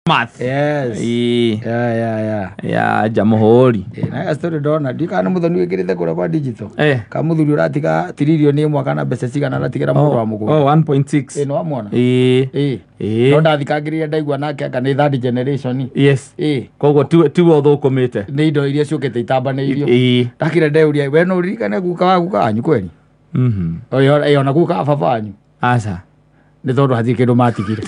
Math. Yes. Yeah, Jamhuri. Na story dona dikana muthoni wekirite kura kwa digital. Kamuthuri uratiga trillion imwe kana mbeca cigana aratigera mundu wa mugo. 1.6. No amona. No ndathikagiria ndaigua nake aka ni third generation. Yes. Kogo tu othukumite. Ni indo iria ciukite itambaneirio. Ndakire ndeuria we no ririkane guka wa guka anyu kweli. Oyo na guka baba anyu. Asa. Ni tondu hathi kindu matigire.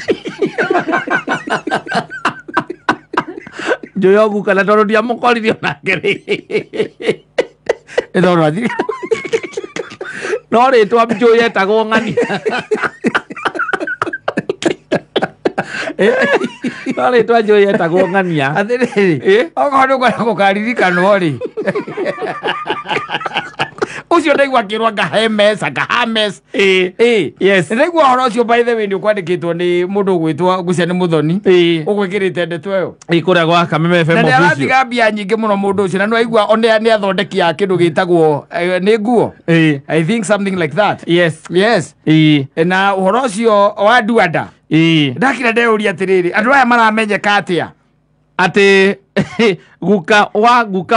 Joyo guka na tondu dia mukorithio nake. Tondu hathi. No ritwa Joyo etagwo ng'ani. No ritwa Joyo etagwo ng'ania. Athiri. Okorwo ko karirikano ri. Ucio ndaigua kirwa Hames. Yes. Ndaigua horo ucio by the way ndio kwandikitwo ni mundu gwitwa gucia ni muthoni. Ugwikirite ndeto yo. Kuria gwa Kameme FM official. Na ndatiga mbia nyingi muno mundu ucio na no aigua one ni athondeki ya kindu gitagwo ni nguo. I think something like that. Yes. Na horo ucio wa duada. Ndakira ndeuria atiriri andu aya maramenyeka atia ati guka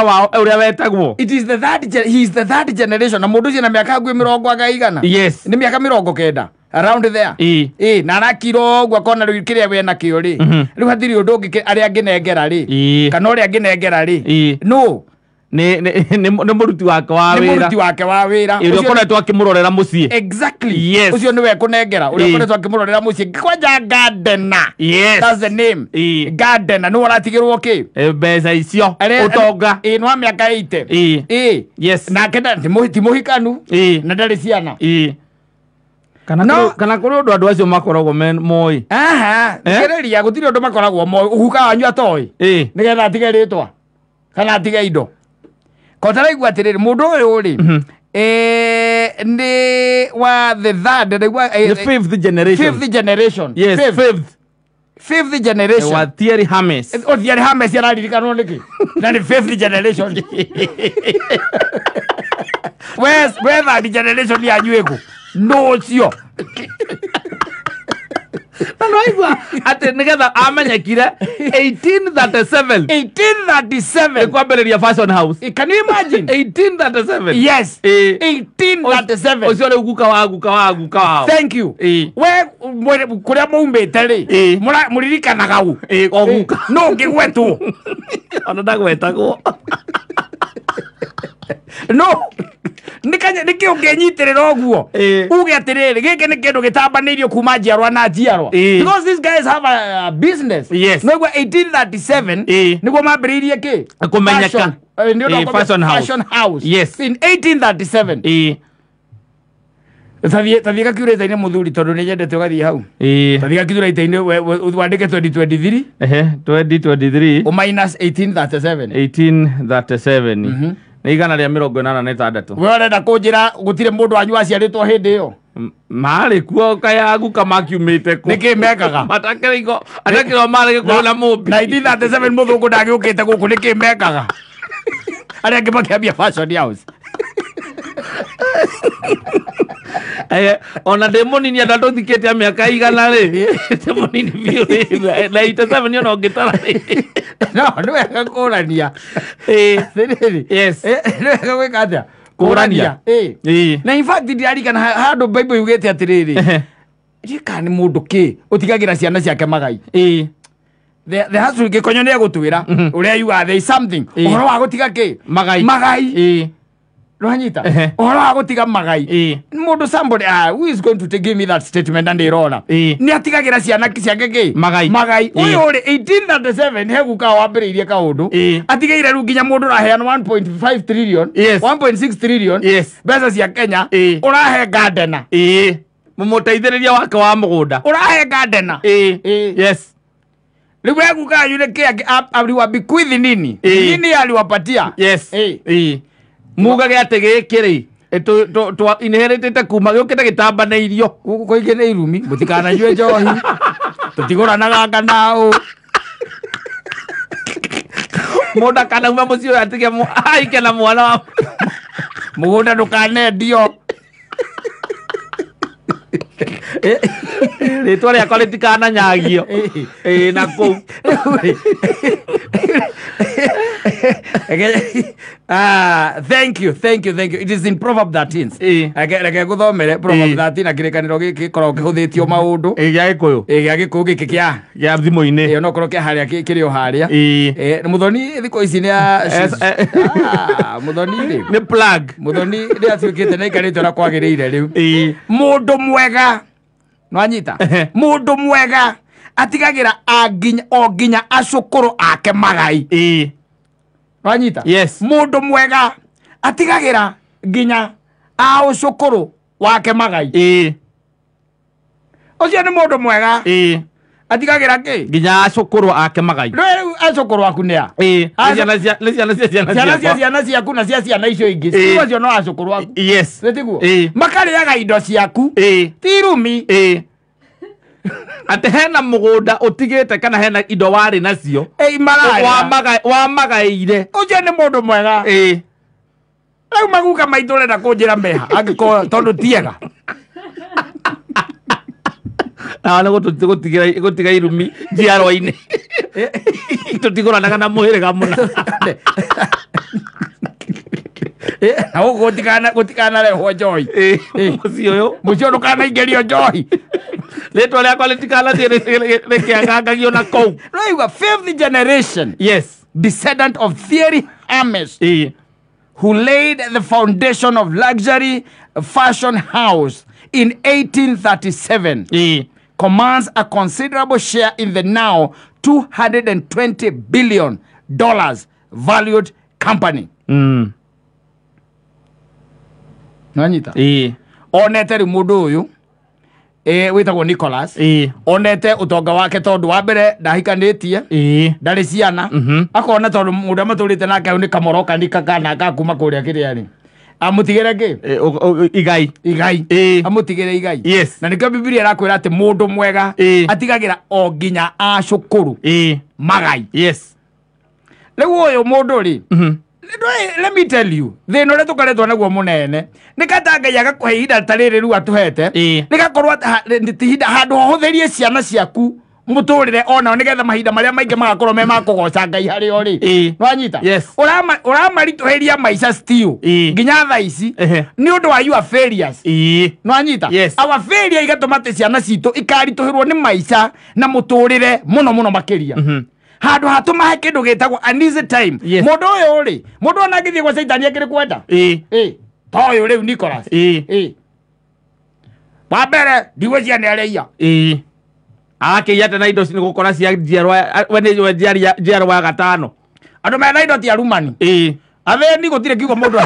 wao uria wetagwo. He is the third generation na mundu ucio na miaka ngui 100 Yes. Ni miaka 90 around there. Na arakiro gwa kona riu kiria we na kio ri riu hathiri undu ungi ari anginengera ri kana uri anginengera ri no ni muruti wake wa wira ucio koretwo akimurorera mucii. Exactly. Yes. Ucio niwe kunengera uria koretwo akimurorera mucii kwanja gardener. Yes. That's the name. Gardener no aratigirwo ki mbeca icio utonga no miaka 80. Yes. Na kenda timuhikanu na ndari ciana. Kana kuri andu acio makoragwo moi. Ngereria gutiri andu makoragwo moi uhuka wanyu atoi nigetha atige ritwa kana atige indo kotara igua atiriri mundu uyu ri ni wa the fifth generation. Yes, fifth generation. Wa Thierry Hames. Thierry Hames yararirikanwo niki na ni fifth generation. Where's the generation ya nyweku no cio. Naigua ati nigetha amenyekire 1837 kwambiriria fashion house. Can you imagine? 1837. Yes. 1837. Ucio ri guka wa. Thank you. We kuria mumbite ri muririkanaga u o guka no ngigwetwo ona ndagwetagwo no niki ungenyitirira oguo uge atiriri giki ni kindu gitambaneirio kuma njiarwa na njiarwa because these guys have a business. Yes. No 1837 niguo mambiriirie ki kumenyeka fashion house. Yes. In 1837. Tathika kiureta-ini muthuri tondu ni nyendete ugathie hau. Tathika kiureta-ini wandike 2023. 2023 o minus 1837. Ni igana ria 86. We urenda kunjira gutire mundu wanyu aciaritwo hindi iyo mari kuo kaya guka makiumite ku niki mekaga matakirigo atakiro mari ku na mumbi 1937 muthungu ndagiukite guku niki mekaga aria ngimakiambia fashion house. Ona demonini atatuthikete miaka igana ri demonini biu na 87 yo no ngitara no wega kurania. Yes. No wega gwika atia kurania. Na in fact ndiarikana handu Bible yugete atiriri rika ni mundu ki utigagira ciana ciake magai. The husband gikonyo ni agutwira uria yuga there is something uhoro wa gutiga ki magai. Rohanyita ohoro wa gutiga magai mundu somebody who is going to give me that statement and irona ni atigagira ciana ciake ki magai uyu uri 1837 heguka wambiriirie kaundu atigaire ru nginya mundu raheana 1.5 trillion 1.6 trillion mbeca cia Kenya urahe gardener mumuteithiriria wake wa mugunda urahe gardener. Yes. Ribu heguka yule ki aliwabikwidhi nini aliwapatia. Yes. Mugage ategekiri to inherited kuma yokete gitambaneirio guko igene irumi mutikana nywe njohi tutigoranaga nganao muda kana uma mucio atige aike na mwana wa mugunda ndukanendio Rĩtwa rĩakwa rĩtikananyagio na kũu. Thank you. It is in Proverb 13. Reke guthomere Proverb 13 na kĩrĩkanĩro gĩkĩ korwo kĩhũthĩtio maũndũ. Gĩa Gĩkũyũ. Gĩa Gĩkũyũ gĩkĩ gĩa thimũ-inĩ. No korwo kĩa harĩa kĩrĩ o harĩa. Mũthoni thikũ ici nĩ Mũthoni nĩ plug. Mũthoni nĩ atuĩkĩte na ikarĩtwo na kwagĩrĩire rĩu. Mũndũ mwega no anyita. Mũndũ mwega atigagira o nginya acukuru ake magai. No anyita. Yes. Mũndũ mwega atigagira nginya acukuru wake magai. Ucio nĩ mũndũ mwega. Atigagira ki nginya acukuru ake magai. Rĩu acukuru aku nĩa? Ciana ciaku na ciana icio ingĩ. Ucio no acukuru aku. Yes. Retiguo. Makarĩaga indo ciaku. Ti irumi. Ate hena mũgũnda ũtigĩte kana hena indo warĩ nacio. Wa magaire. Ucio nĩ mũndũ mwega. Rĩu maguka maitũ ũrenda kũnjĩra meha angĩkorwo tondũ tiega. Nĩ gũtiga irumi njiarwa-inĩ. Tũtigũranaga na mũhĩrĩga mũna. Gũtikanarehwo njohi. Mũcio ndũkanaingĩrio njohi. Rĩtwa rĩakwa rĩtikanathiĩ rĩkĩangangagio na kũu. Rĩuga fifth generation. Yes. Descendant of Thierry Hermes. Who laid the foundation of luxury fashion house in 1837. Commands a considerable share in the now $220 billion valued company. Nanyita. Onete ri mundu uyu witagwo Nicholas. Onete utonga wake tondu wa mbere ndahikanitie. Ndari ciana. Akona tondu mundu amaturite nake ni kamoroka nikakana akakuma kuria kiriani. Amutigere ki? Igai. Amutigere igai. Yes. Na nikyo Biblia irakwira ati mundu mwega atigagira o nginya acukuru magai. Yes. Riu uyu mundu ri let me tell you, thino re tukaretwo naguo munene nikata Ngai agakuhe ihinda tariri riu atuhete nigakorwo tihinda handu hohutherie ciana ciaku muturire ona nigetha mahinda maria maingi magakorwo me makugoca Ngai hari ori. No anyita. Uramarituheria maica still nginya tha ici ni undu wa your failures. No anyita. Our failure igatuma te ciana citu ikarituhirwo ni maica na muturire muno makiria. Handu hatumahe kindu gitagwo an easy time. Mundu uyu ri mundu ona ngithie kwa Saitani akiri kwenda to uyu riu Nicholas wa mbere ndiwe ciana areia akĩiyate na indo cini gũkora cia njiarwa we njiarwa ya gatano andu mena indo ti arumani atheni gutire kiugo mundu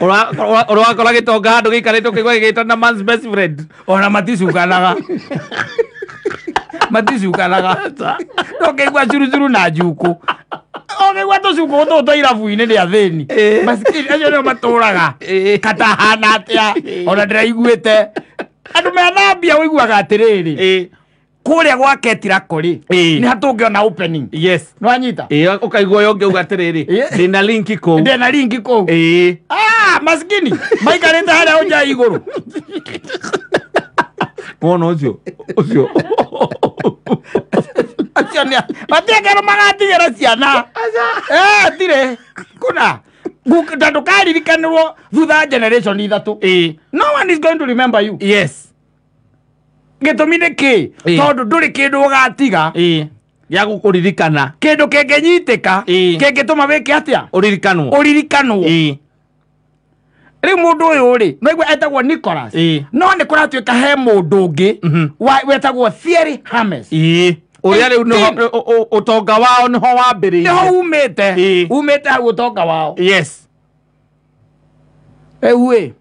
Urakora gitonga handu gikarĩtwo kĩgwa gĩgĩtwo na man's best friend. Ona maticukanaga. Ndũkĩigua curuzuru na njuku. Ũkĩigua tũcuku tũtũ irabu-inĩ nĩ athĩni. Masikini acio nĩo matũraga. Katahana atĩa. Ona ndĩraiguĩte. Andũ mena mbia ũiguaga atĩrĩrĩ. Kuria gwake tirakori ni hatũngĩona opening. Yes. No anyita. Ũkaigua yo ngeuga atĩrĩrĩ. Ndĩna linki kũu. Ndĩna linki kũu. Masikini maikarĩte harĩa nja igũrũ. Mwana ũcio. Acio nĩ matiĩkĩrwo magatigĩra ciana. Tire kuna ndũkaririkanĩrwo thutha generation ithatũ. No one is going to remember you. Yes. Gĩtũmi nĩ kĩ? Tondũ ndũrĩ kĩndũ ũgatiga gĩa gũkũririkana. Kĩndũ kĩngĩnyitĩka kĩngĩtũma wĩke atĩa? Ũririkanwo. Rĩu mũndũ ũyũ rĩ no igua etagwo Nicholas. No nĩ kũratuĩka he mũndũ ũngĩ wetagwo Thierry Hermes. Ũrĩa rĩu ũtonga wao nĩho wambĩrĩirie. Nĩho umĩte hau ũtonga wao. Yes. Rĩu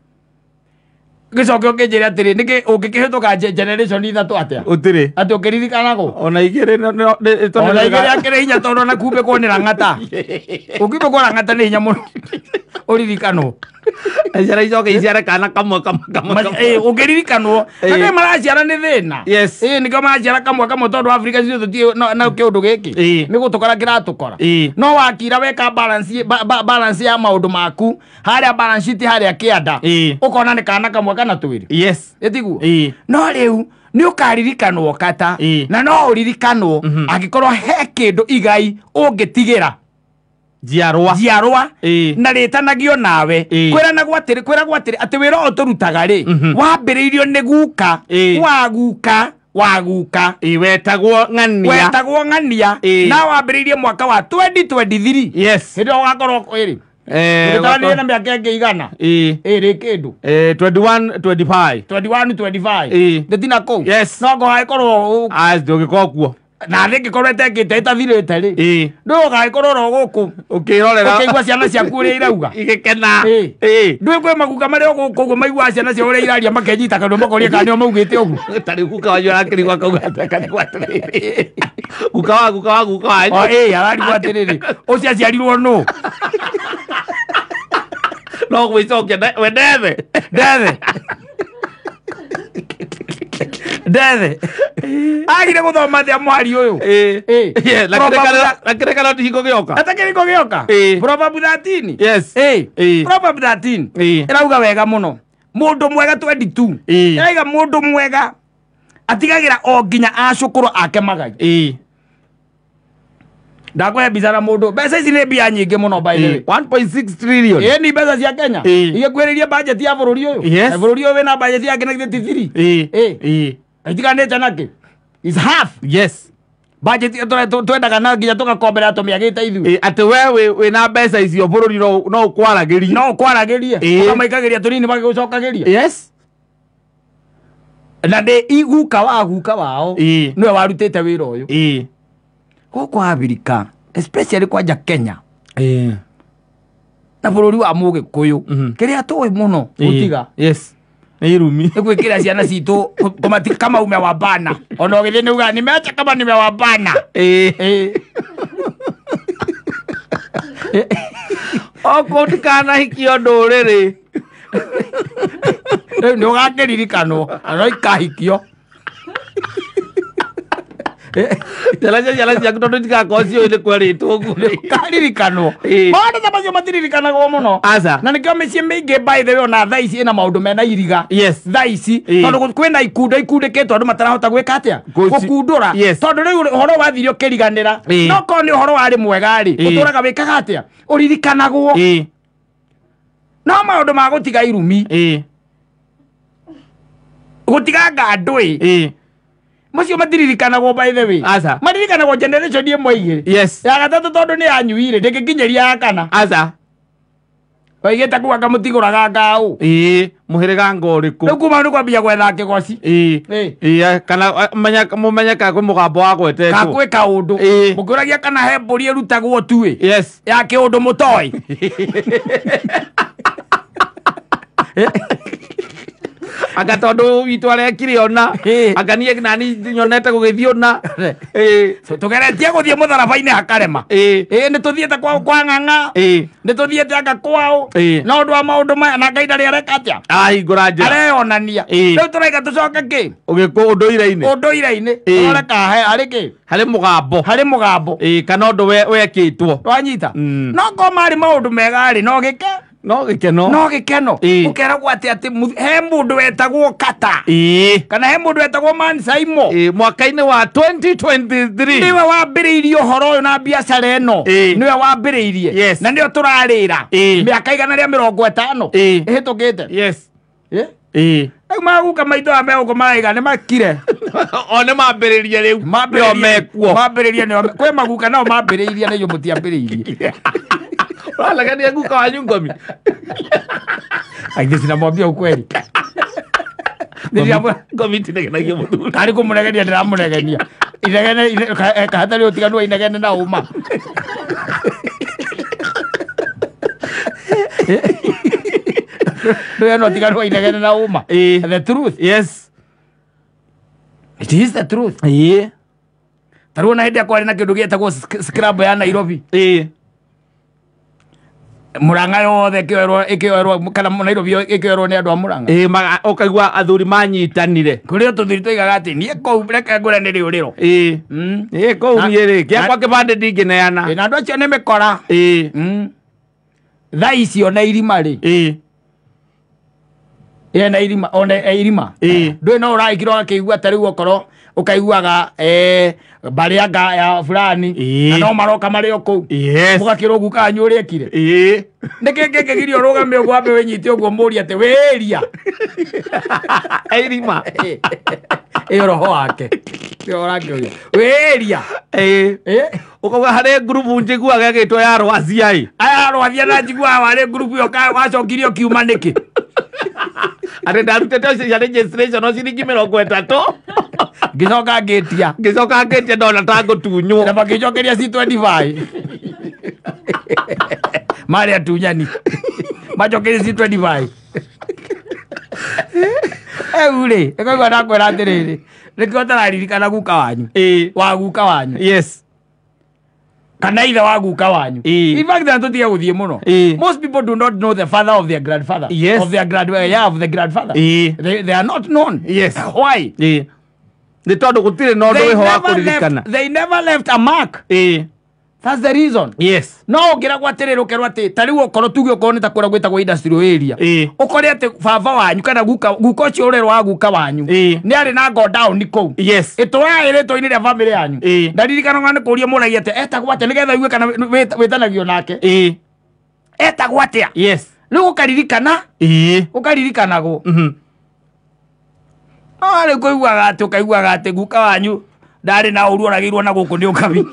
gicoke ũkĩnjĩre atĩrĩ nĩkĩ ũngĩkĩhĩtũka generation ithatũ atĩa? Ũtirĩ. Atĩ ũkĩririkanagwo. Ona igĩrĩ akĩrĩ hinya tondũ ona kumbe kwonera ng'ata. Ũkiume kwona ng'ata nĩ hinya mũno. Ũririkanwo. ciana icoke iciare kana kamwe ũngĩririkanwo na maraciara nĩ thĩna nĩkĩo maraciara kamwe tondũ Afrika ciothe tũtiĩ na kĩũndũ gĩkĩ nĩ gũtũkora kĩratũkora no wakira weka balance ya maũndũ maku harĩa balance sheet harĩa kĩanda ũkona nĩ kana kamwe kana twĩrĩ ĩtiguo no rĩu nĩ ũkaririkanwo kata na no ũririkanwo angĩkorwo he kĩndũ igai ũngĩtigĩra jiarwa na rĩtanagio nawe kwĩragwo atĩrĩ atĩ wĩra ũyũ tũrutaga rĩ wambĩrĩirio nĩ guka wetagwo ng'ania na wambĩrĩirie mwaka wa 2023 hĩndĩ ĩyo ũgakorwo ĩrĩ ũgĩtaranĩria na mĩaka ĩngĩ igana ĩrĩ kĩndũ 21-25 ndĩtina kũu no ngũhagĩkorwo ndũgĩkorwo kuo na ngĩkorwo ĩtekĩte ĩtathirĩte rĩ ndũĩ ũgagĩkorwo ro gũkũ ũkĩigua ciana ciaku ũrĩa irauga igĩkena ndũĩ kwĩ maguka marĩa gũkũ ũguo maiguaga ciana ciao ũrĩa iraria makenyita kanua makoria kana nĩo maugĩte ũguo tarĩ guka wanyu arakĩrigwo akauga akanigwo atĩrĩrĩ guka wanyu ararigwo atĩrĩrĩ ũcio aciarirwo nũ no gwĩcokia we ndethe agire gũthoma thĩa mwari ũyũ na kĩrĩkanĩro ti hingo gĩoka atakĩringo gĩoka Proverbs 13 Proverbs 13 ĩrauga wega mũno mũndũ mwega 22 ĩrauga mũndũ mwega atigagĩra o nginya acũkũrũ ake magai ndakũhe mbica na mũndũ mbeca ici nĩ mbia nyingĩ mũno by the way 1.6 trillion nĩ mbeca cia Kenya igĩkwĩrĩria budget ya bũrũri ũyũ bũrũri ũyũ wĩna budget ya Kenya 33 itiganĩte nakĩ is half budget twendaga na nginya tũgakombera tũmĩagĩte ithuĩ atĩ we wĩna mbeca icio bũrũri no ũkwaragĩrie ũkamaikagĩria tũnini magĩgũcokagĩria na ndĩ guka wao nĩwe warutĩte wĩra ũyũ gũkũ Afrika especially kwanja Kenya na bũrũri wa Mũgĩkũyũ kĩrĩa tũĩ mũno gũtiga irumi gwĩkĩra ciana citũ kama ume wa bana ona ũgĩthiĩ nĩ uga nimeacha kama nime wa bana okorwo ndikanahikio ndũrĩrĩ nĩ ũgakĩririkanwo no ikahikio ciana ciaku tondũ itigakorwo ciũĩ nĩ kwerĩtwo ũguo karirikanwo maũndũ ta macio matiririkanagwo mũno na nĩkĩo mĩciĩ mĩingĩ by the way ona thaa ici ĩna maũndũ mena iriga thaa ici tondũ kwĩna ikundĩkĩtwo andũ matarahota gwĩka atĩa gũkundũra tondũ rĩu ũhoro wathirio kĩriganĩra no korwo nĩ ũhoro warĩ mwega-rĩ ũtũraga wĩkaga atĩa ũririkanagwo no maũndũ ma gũtiga irumi gũtiganga andũ macio matiririkanagwo by the way maririkanagwo generation ĩmwe igĩrĩ ya gatatũ tondũ nĩ yanyuire ndĩngĩkinyeria ya kana oigĩte kuga kamũtigũraga ngaũ mũhĩrĩga ngorĩkũ rĩu kuma nĩ kwambia gwetha kĩgoci kana mũmenyeka kwĩ mũgambo wa gwetetwo kakwĩ kaũndũ mũkĩũragia kana he mbũri ĩrutagwo tuĩ ya kĩũndũ mũtoĩ anga tondũ witũ arekire ona anga niĩ nani nyonete gũgĩthiĩ ona tũgeretie gũthiĩ mũtharaba-inĩ hakarema nĩ tũthiĩte kwa ng'ang'a nĩ tũthiĩte anga kwao na ũndũ wa maũndũ maya na Ngai ndarĩ areka atĩa ahingũra njĩra areyonania rĩu tũraiga tũcoke kĩ ũgĩkũ ũndũire-inĩ tũreka harĩ kĩ harĩ mũgambo kana ũndũ wekĩtwo wanyita no korwo marĩ maũndũ mega-rĩ no gĩkeno ũkeragwo atĩ he mũndũ wetagwo Kata kana he mũndũ wetagwo Mansaimo mwaka-inĩ wa 2023 nĩwe wambĩrĩirie ũhoro ũyũ na biacara ĩno nĩwe wambĩrĩirie na nĩyo tũrarĩra mĩaka igana rĩa 50 ĩhĩtũkĩte rĩu maguka maitũ aya megũkũ maraiga nĩ makire o nĩ mambĩrĩrie rĩu nĩo mekuo kwĩ maguka nao mambĩrĩirie nĩyo mũtiambĩrĩirie ũralagania guka wanyu ngomi aingĩ cinamwambia ukweli ngomi tinegenagia mũthuri karĩ kũmũnegenia ndĩramũnegenia inegene hatarĩ ũtiganu wa inegene na ũma ndũĩ no ũtiganu wa inegene na ũma the truth it is the truth tarĩ ona hĩndĩ akwarĩ na kĩndũ gĩetagwo scrub ya Nairobi Muranga yothe ikioerwo kana Nairobi ikioerwo ni andu a Muranga maga okaigua athuri manyitanire kurio tuthiri toigaga ati nie kou reke ngure ni riuriro kou nie ri kiakwa kibande ndingineana na andu acio ni mikora tha icio na irima ri na irima ona irima ndui no uraikirwo akigua tariu okoro ukaiguaga barianga ya fulani na no maroka mari oku mugakiro guka nyu uri ekire ndeke girio rugame ogwambe wenyite ogwo muri ate weria irima roho wake orangioria weria ukauga hare group njiguaga gitwa ya rwazia aya rwazia na njigua wale group yo wacokirio kiuma niki ate ndarutete cia registration no ciringi 30 gicoka ngetia ndona tango tunywo na bagicokeria C25 mari atunyani macokeria C25 ure ekaigua ndakwera atiriri nikio tararirikana guka wanyu wa guka wanyu yes kana ithe wa guka wanyu in fact that tutige guthie muno most people do not know the father of their grandfather of their grandfather they are not known why ni tondu gutire no ndo ho akuririkana they never left a mark that's the reason yes no ngira gwatiriro kerwa ati tariu okoro tugi okoro ni takura gwitagwo industrial area ukore ati baba wanyu kana guka ucio urero wa guka wanyu ni ari na go down kou yes itwa ire to inire family yanyu ndaririkana ngane kuria muragia ati etagwo ati nigetha iwe kana witanagio nake etagwo ati yes riu ukaririkanago ari kuiguaga ati guka wanyu ndari na uru oragirwo na guku ni ukabi